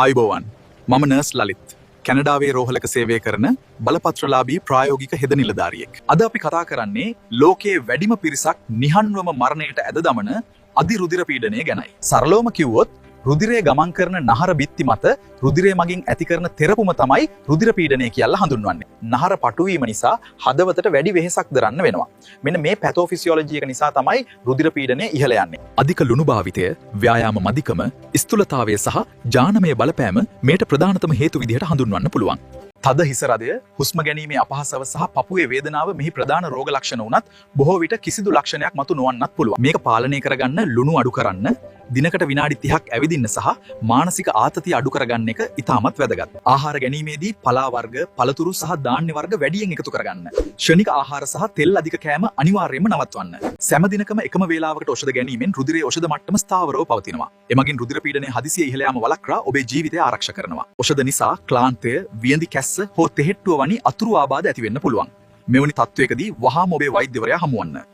ආයුබෝවන් මම නර්ස් ලලිත් කැනඩාවේ රෝහලක සේවය කරන බලපත්‍රලාභී ප්‍රායෝගික හෙද නිලධාරියෙක්. අද අපි කතා කරන්නේ ලෝකයේ වැඩිම පිරිසක් නිහඬවම මරණයට ඇද දමන අධිරුධිර පීඩනය ගැනයි. සරලවම කිව්වොත් රුධිරය ගමන් කරන නහර බිත්ති මත රුධිරය මගින් ඇති කරන තෙරපුම තමයි රුධිර පීඩනය කියලා හඳුන්වන්නේ. නහර පටුවීම නිසා හදවතට වැඩි වෙහෙසක් දරන්න වෙනවා. මෙන්න මේ පැතෝෆිසියොලොජි එක නිසා තමයි රුධිර පීඩනය ඉහළ යන්නේ. අධික ලුණු භාවිතය, ව්‍යායාම මදිකම, ස්ථූලතාවය සහ ජානමය බලපෑම මේට ප්‍රධානතම හේතු විදිහට හඳුන්වන්න පුළුවන්. තද හිස රදය, හුස්ම ගැනීමේ අපහසව සහ පපුවේ වේදනාව මෙහි ප්‍රධාන රෝග ලක්ෂණ වුණත් බොහෝ විට කිසිදු ලක්ෂණයක් මතු නොවන්නත් පුළුවන්. මේක පාලනය කරගන්න ලුණු අඩු කරන්න, දිනකට විනාඩි 30ක් ඇවිදින්න සහ මානසික ආතතිය අඩු කරගන්න එක ඉතාමත් වැදගත්. ආහාර ගැනීමේදී පලා වර්ග, පළතුරු සහ ධාන්‍ය වර්ග වැඩියෙන් එකතු කරගන්න. ක්ෂණික ආහාර සහ තෙල් අධික කෑම අනිවාර්යයෙන්ම නවත්වන්න. සෑම දිනකම එකම වේලාවකට ඖෂධ ගැනීමෙන් රුධිරයේ ඖෂධ මට්ටම ස්ථාවරව පවතිනවා. එමගින් රුධිර පීඩනය හදිසියේ ඉහළ යාම වළක්වා ඔබේ ජීවිතය ආරක්ෂා කරනවා. ඖෂධ නිසා ක්ලාන්තය, වියඳි කැස්ස හෝ තෙහෙට්ටුව වැනි අතුරු ආබාධ ඇති වෙන්න පුළුවන්. මෙවැනි තත්ත්වයකදී වහාම ඔබේ වෛද්‍යවරයා හමු වන්න.